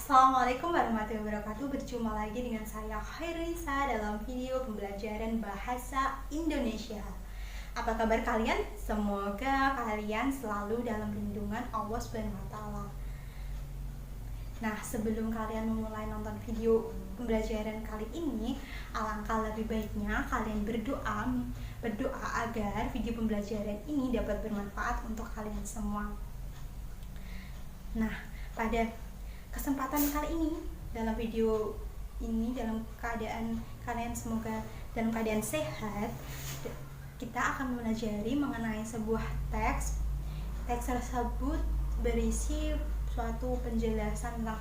Assalamualaikum warahmatullahi wabarakatuh. Berjumpa lagi dengan saya Khairisa dalam video pembelajaran bahasa Indonesia. Apa kabar kalian? Semoga kalian selalu dalam lindungan Allah Subhanahu wa taala. Nah, sebelum kalian memulai nonton video pembelajaran kali ini, alangkah lebih baiknya kalian berdoa agar video pembelajaran ini dapat bermanfaat untuk kalian semua. Nah, pada kesempatan kali ini, dalam video ini, dalam keadaan kalian semoga dalam keadaan sehat, kita akan mempelajari mengenai sebuah teks tersebut berisi suatu penjelasan tentang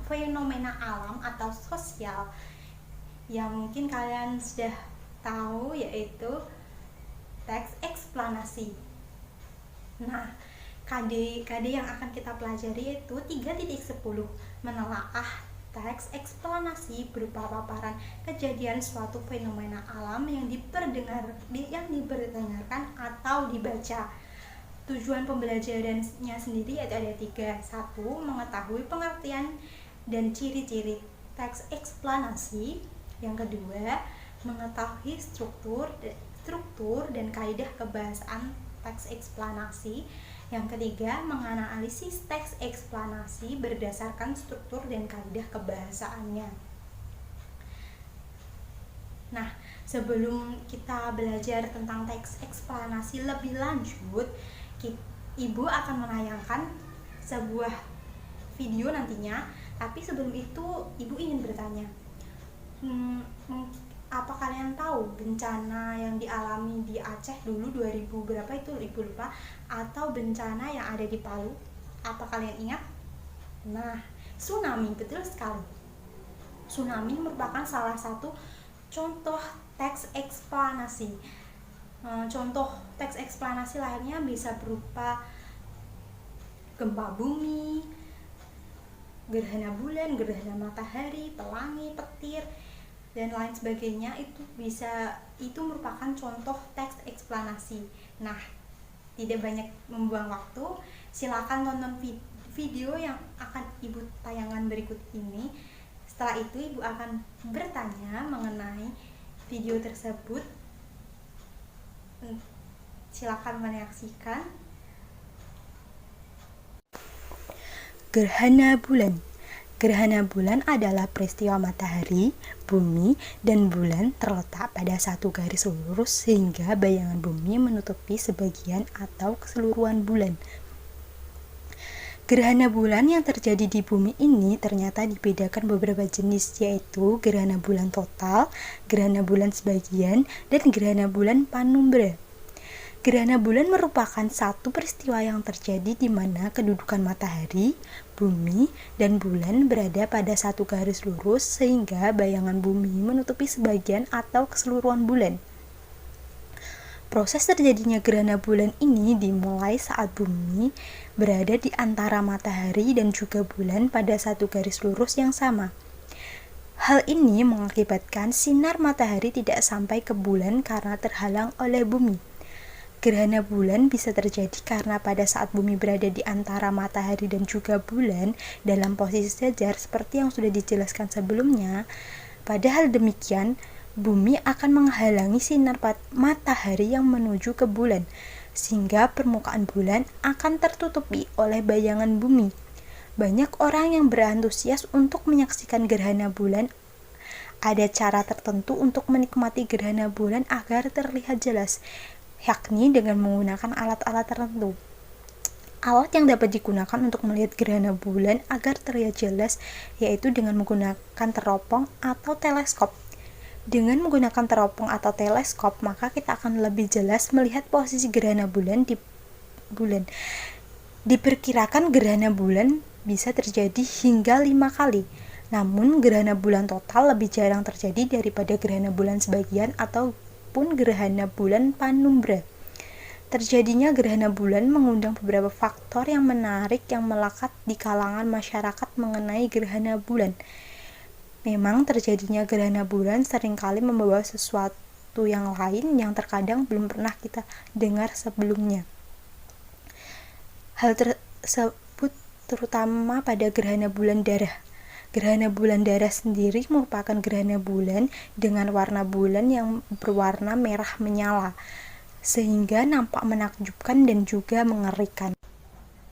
fenomena alam atau sosial yang mungkin kalian sudah tahu, yaitu teks eksplanasi. Nah, KD yang akan kita pelajari itu 3.10, menelaah teks eksplanasi berupa paparan kejadian suatu fenomena alam yang diperdengarkan atau dibaca. Tujuan pembelajarannya sendiri yaitu ada 3. 1. Mengetahui pengertian dan ciri-ciri teks eksplanasi. Yang kedua, mengetahui struktur dan kaidah kebahasaan teks eksplanasi. Yang ketiga, menganalisis teks eksplanasi berdasarkan struktur dan kaidah kebahasaannya. Nah, sebelum kita belajar tentang teks eksplanasi lebih lanjut, Ibu akan menayangkan sebuah video nantinya. Tapi sebelum itu, Ibu ingin bertanya, apa kalian tahu bencana yang dialami di Aceh dulu 2000 berapa itu, Ibu lupa, atau bencana yang ada di Palu? Apa kalian ingat? Nah, tsunami, betul sekali. Tsunami merupakan salah satu contoh teks eksplanasi. Contoh teks eksplanasi lainnya bisa berupa gempa bumi, gerhana bulan, gerhana matahari, pelangi, petir, dan lain sebagainya. Itu merupakan contoh teks eksplanasi. Nah, tidak banyak membuang waktu, silakan tonton video yang akan Ibu tayangkan berikut ini. Setelah itu Ibu akan bertanya mengenai video tersebut. Silakan menyaksikan. Gerhana bulan. Gerhana bulan adalah peristiwa matahari, bumi, dan bulan terletak pada satu garis lurus sehingga bayangan bumi menutupi sebagian atau keseluruhan bulan. Gerhana bulan yang terjadi di bumi ini ternyata dibedakan beberapa jenis, yaitu gerhana bulan total, gerhana bulan sebagian, dan gerhana bulan penumbra. Gerhana bulan merupakan satu peristiwa yang terjadi di mana kedudukan matahari, bumi, dan bulan berada pada satu garis lurus sehingga bayangan bumi menutupi sebagian atau keseluruhan bulan. Proses terjadinya gerhana bulan ini dimulai saat bumi berada di antara matahari dan juga bulan pada satu garis lurus yang sama. Hal ini mengakibatkan sinar matahari tidak sampai ke bulan karena terhalang oleh bumi. Gerhana bulan bisa terjadi karena pada saat bumi berada di antara matahari dan juga bulan dalam posisi sejajar seperti yang sudah dijelaskan sebelumnya. Padahal demikian, bumi akan menghalangi sinar matahari yang menuju ke bulan, sehingga permukaan bulan akan tertutupi oleh bayangan bumi. Banyak orang yang berantusias untuk menyaksikan gerhana bulan. Ada cara tertentu untuk menikmati gerhana bulan agar terlihat jelas, yakni dengan menggunakan alat-alat tertentu. Alat yang dapat digunakan untuk melihat gerhana bulan agar terlihat jelas yaitu dengan menggunakan teropong atau teleskop. Dengan menggunakan teropong atau teleskop, maka kita akan lebih jelas melihat posisi gerhana bulan di bulan. Diperkirakan gerhana bulan bisa terjadi hingga 5 kali. Namun gerhana bulan total lebih jarang terjadi daripada gerhana bulan sebagian ataupun gerhana bulan penumbra. Terjadinya gerhana bulan mengundang beberapa faktor yang menarik yang melekat di kalangan masyarakat mengenai gerhana bulan. Memang terjadinya gerhana bulan seringkali membawa sesuatu yang lain yang terkadang belum pernah kita dengar sebelumnya. Hal tersebut terutama pada gerhana bulan darah. Gerhana bulan darah sendiri merupakan gerhana bulan dengan warna bulan yang berwarna merah menyala, sehingga nampak menakjubkan dan juga mengerikan.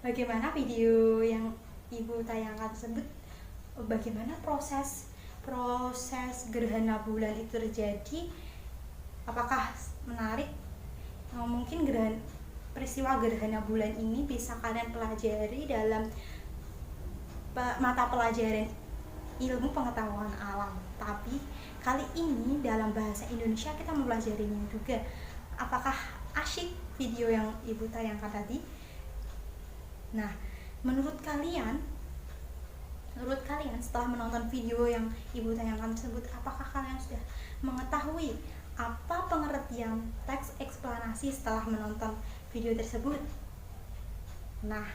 Bagaimana video yang Ibu tayangkan tersebut? Bagaimana proses gerhana bulan itu terjadi? Apakah menarik? Mungkin peristiwa gerhana bulan ini bisa kalian pelajari dalam mata pelajaran ilmu pengetahuan alam, tapi kali ini dalam bahasa Indonesia kita mempelajarinya juga. Apakah asyik video yang Ibu tayangkan tadi? Nah, menurut kalian setelah menonton video yang Ibu tayangkan tersebut, apakah kalian sudah mengetahui apa pengertian teks eksplanasi setelah menonton video tersebut? Nah,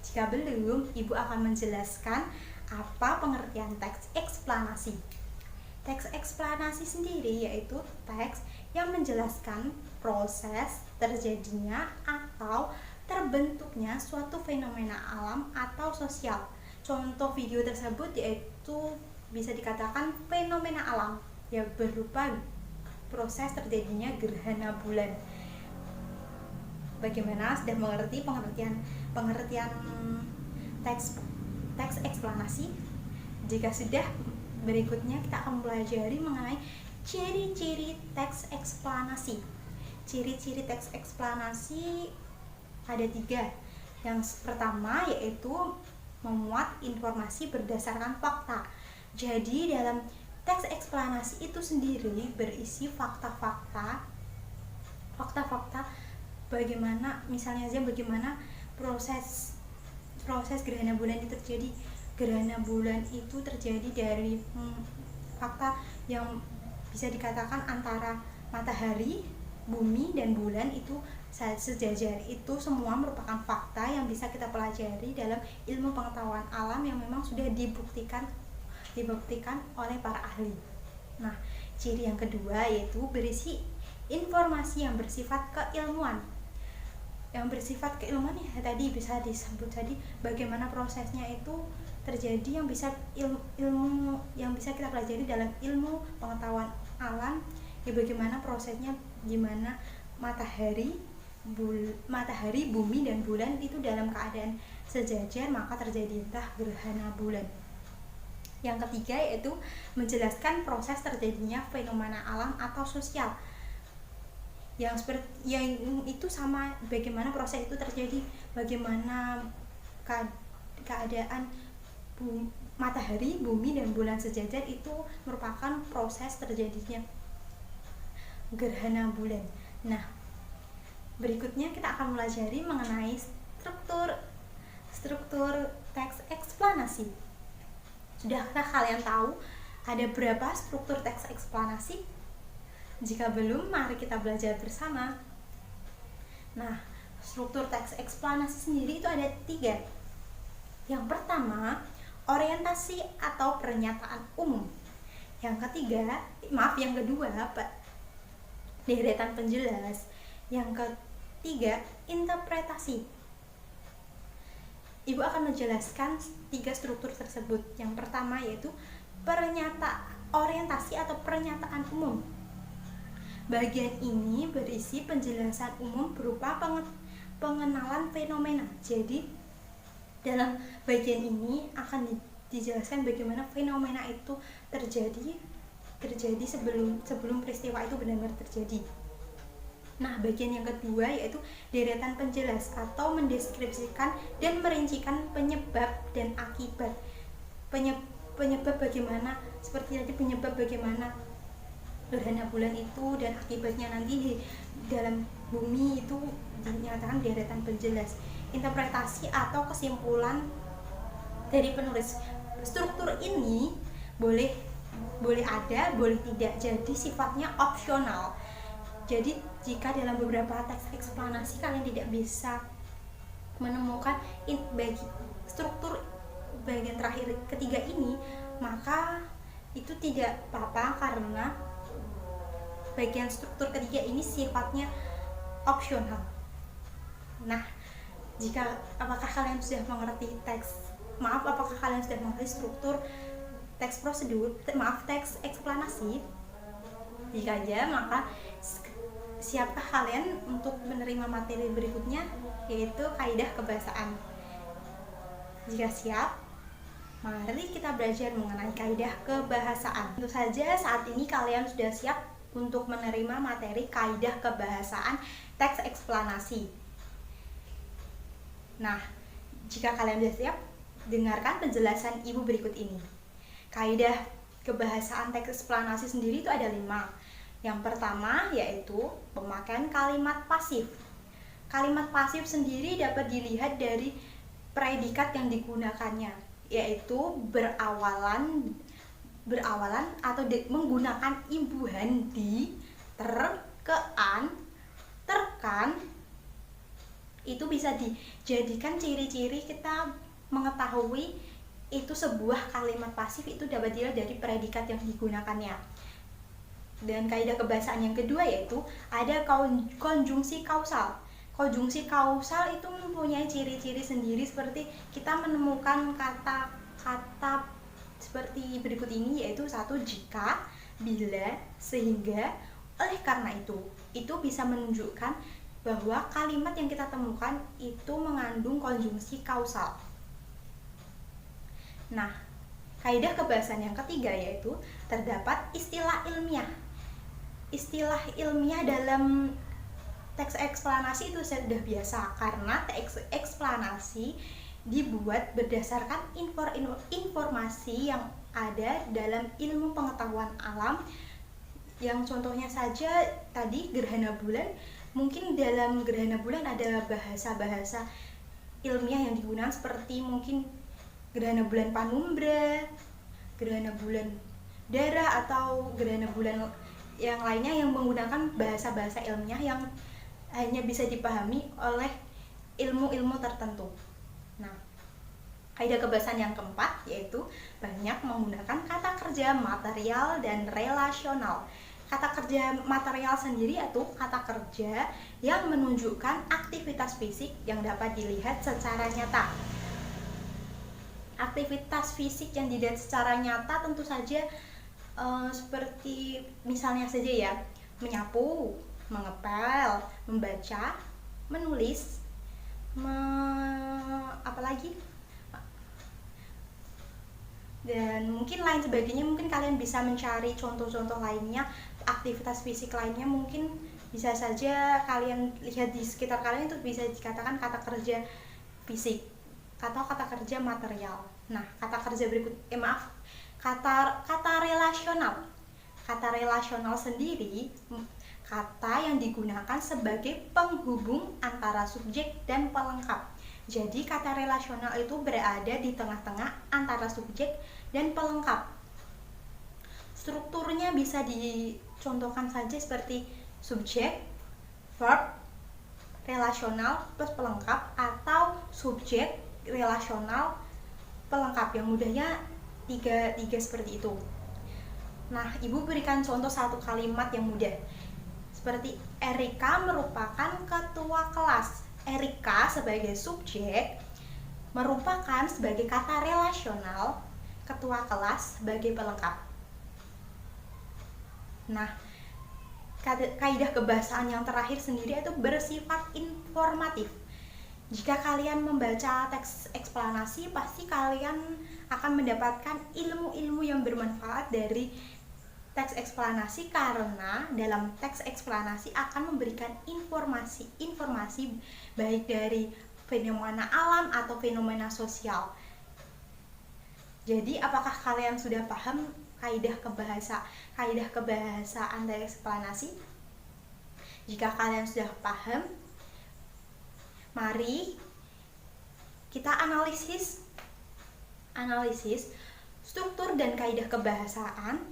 jika belum, Ibu akan menjelaskan apa pengertian teks eksplanasi. Teks eksplanasi sendiri yaitu teks yang menjelaskan proses terjadinya atau terbentuknya suatu fenomena alam atau sosial. Contoh video tersebut yaitu bisa dikatakan fenomena alam yang berupa proses terjadinya gerhana bulan. Bagaimana, sudah mengerti pengertian teks eksplanasi? Jika sudah, berikutnya kita akan mempelajari mengenai ciri-ciri teks eksplanasi. Ciri-ciri teks eksplanasi ada 3. Yang pertama yaitu memuat informasi berdasarkan fakta. Jadi dalam teks eksplanasi itu sendiri berisi fakta-fakta bagaimana, misalnya aja bagaimana proses gerhana bulan itu terjadi. Gerhana bulan itu terjadi dari fakta yang bisa dikatakan antara matahari, bumi, dan bulan itu sejajar. Itu semua merupakan fakta yang bisa kita pelajari dalam ilmu pengetahuan alam yang memang sudah dibuktikan oleh para ahli. Nah, ciri yang kedua yaitu berisi informasi yang bersifat keilmuan. Yang bersifat keilmuan ya tadi bisa disebut tadi bagaimana prosesnya itu terjadi, yang bisa ilmu yang bisa kita pelajari dalam ilmu pengetahuan alam ya, bagaimana prosesnya, gimana matahari, bumi, dan bulan itu dalam keadaan sejajar maka terjadilah gerhana bulan. Yang ketiga yaitu menjelaskan proses terjadinya fenomena alam atau sosial. Yang itu sama, bagaimana proses itu terjadi, bagaimana keadaan matahari, bumi, dan bulan sejajar itu merupakan proses terjadinya gerhana bulan. Nah, berikutnya kita akan pelajari mengenai struktur teks eksplanasi. Sudahkah kalian tahu ada berapa struktur teks eksplanasi? Jika belum, mari kita belajar bersama. Nah, struktur teks eksplanasi sendiri itu ada 3. Yang pertama, orientasi atau pernyataan umum. Yang kedua, deretan penjelas. Yang ketiga, interpretasi. Ibu akan menjelaskan 3 struktur tersebut. Yang pertama yaitu orientasi atau pernyataan umum. Bagian ini berisi penjelasan umum berupa pengenalan fenomena. Jadi dalam bagian ini akan dijelaskan bagaimana fenomena itu terjadi sebelum peristiwa itu benar-benar terjadi. Nah, bagian yang kedua yaitu deretan penjelas atau mendeskripsikan dan merincikan penyebab dan akibat. Penyebab bagaimana, seperti tadi penyebab bagaimana gerhana bulan itu dan akibatnya nanti di dalam bumi itu dinyatakan deretan penjelas. Interpretasi atau kesimpulan dari penulis. Struktur ini boleh ada, boleh tidak, jadi sifatnya opsional. Jadi jika dalam beberapa teks eksplanasi kalian tidak bisa menemukan struktur bagian terakhir ketiga ini, maka itu tidak apa-apa karena bagian struktur ketiga ini sifatnya opsional. Nah, apakah kalian sudah mengerti struktur teks prosedur, teks eksplanasi. Jika ada, maka siapkah kalian untuk menerima materi berikutnya, yaitu kaidah kebahasaan? Jika siap, mari kita belajar mengenai kaidah kebahasaan. Tentu saja saat ini kalian sudah siap untuk menerima materi kaidah kebahasaan teks eksplanasi. Nah, jika kalian sudah siap, dengarkan penjelasan ibu berikut ini. Kaidah kebahasaan teks eksplanasi sendiri itu ada 5. Yang pertama yaitu pemakaian kalimat pasif. Kalimat pasif sendiri dapat dilihat dari predikat yang digunakannya, yaitu berawalan atau menggunakan imbuhan di, ter, ke, an, terkan. Itu bisa dijadikan ciri-ciri kita mengetahui itu sebuah kalimat pasif itu dapat dilihat dari predikat yang digunakannya. Dan kaidah kebahasaan yang kedua yaitu ada konjungsi kausal. Konjungsi kausal itu mempunyai ciri-ciri sendiri, seperti kita menemukan kata-kata seperti berikut ini, yaitu 1, jika, bila, sehingga, oleh karena itu bisa menunjukkan bahwa kalimat yang kita temukan itu mengandung konjungsi kausal. Nah, kaidah kebahasaan yang ketiga yaitu terdapat istilah ilmiah. Istilah ilmiah dalam teks eksplanasi itu sudah biasa, karena teks eksplanasi dibuat berdasarkan informasi yang ada dalam ilmu pengetahuan alam. Yang contohnya saja tadi gerhana bulan, mungkin dalam gerhana bulan ada bahasa-bahasa ilmiah yang digunakan, seperti mungkin gerhana bulan panumbra, gerhana bulan darah, atau gerhana bulan yang lainnya yang menggunakan bahasa-bahasa ilmiah yang hanya bisa dipahami oleh ilmu-ilmu tertentu. Nah, kaidah kebahasaan yang keempat yaitu banyak menggunakan kata kerja material dan relasional. Kata kerja material sendiri yaitu kata kerja yang menunjukkan aktivitas fisik yang dapat dilihat secara nyata. Aktivitas fisik yang dilihat secara nyata tentu saja seperti misalnya saja ya, menyapu, mengepel, membaca, menulis, apalagi, dan mungkin lain sebagainya. Mungkin kalian bisa mencari contoh-contoh lainnya, aktivitas fisik lainnya mungkin bisa saja kalian lihat di sekitar kalian, itu bisa dikatakan kata kerja fisik atau kata kerja material. Nah, kata kerja berikut, kata relasional. Kata relasional sendiri kata yang digunakan sebagai penghubung antara subjek dan pelengkap. Jadi kata relasional itu berada di tengah-tengah antara subjek dan pelengkap. Strukturnya bisa dicontohkan saja seperti subjek, verb, relasional plus pelengkap, atau subjek, relasional, pelengkap. Yang mudahnya tiga seperti itu. Nah, ibu berikan contoh satu kalimat yang mudah, seperti Erika merupakan ketua kelas. Erika sebagai subjek merupakan sebagai kata relasional, ketua kelas sebagai pelengkap. Nah, kaidah kebahasaan yang terakhir sendiri itu bersifat informatif. Jika kalian membaca teks eksplanasi, pasti kalian akan mendapatkan ilmu-ilmu yang bermanfaat dari teks eksplanasi, karena dalam teks eksplanasi akan memberikan informasi baik dari fenomena alam atau fenomena sosial. Jadi, apakah kalian sudah paham kaidah kebahasaan teks eksplanasi? Jika kalian sudah paham, mari kita analisis struktur dan kaidah kebahasaan.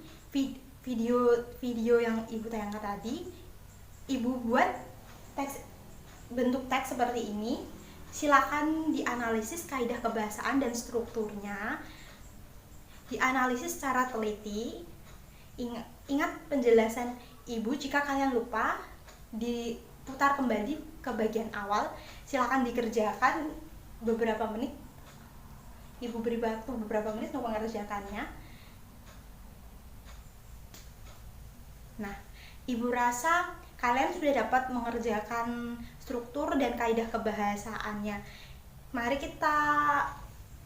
Video yang ibu tayangkan tadi, ibu buat bentuk teks seperti ini. Silakan dianalisis kaidah kebahasaan dan strukturnya, dianalisis secara teliti. Ingat penjelasan ibu. Jika kalian lupa, diputar kembali ke bagian awal. Silakan dikerjakan beberapa menit. Ibu beri waktu beberapa menit untuk mengerjakannya. Nah, Ibu rasa kalian sudah dapat mengerjakan struktur dan kaidah kebahasaannya. Mari kita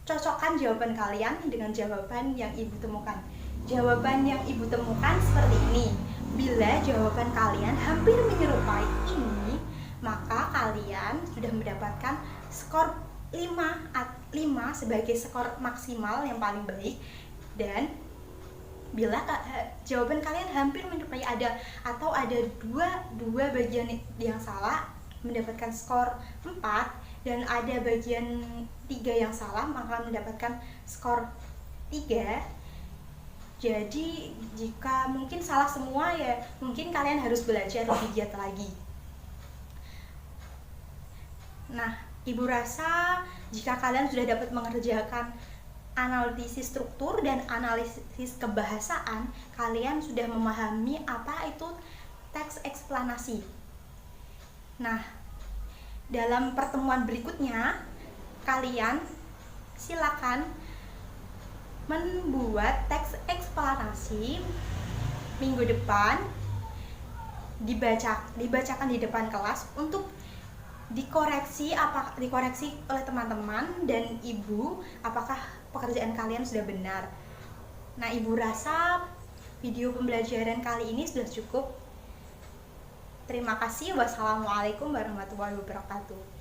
cocokkan jawaban kalian dengan jawaban yang Ibu temukan. Jawaban yang Ibu temukan seperti ini. Bila jawaban kalian hampir menyerupai ini, maka kalian sudah mendapatkan skor 5 sebagai skor maksimal yang paling baik. Dan bila jawaban kalian hampir menyerupai ada dua bagian yang salah, mendapatkan skor 4, dan ada bagian 3 yang salah, maka mendapatkan skor 3. Jadi jika mungkin salah semua, ya mungkin kalian harus belajar lebih giat lagi. Nah, Ibu rasa jika kalian sudah dapat mengerjakan analisis struktur dan analisis kebahasaan, kalian sudah memahami apa itu teks eksplanasi. Nah, dalam pertemuan berikutnya, kalian silakan membuat teks eksplanasi minggu depan, dibacakan di depan kelas untuk dikoreksi oleh teman-teman dan Ibu apakah pekerjaan kalian sudah benar. Nah, Ibu rasa video pembelajaran kali ini sudah cukup. Terima kasih. Wassalamualaikum warahmatullahi wabarakatuh.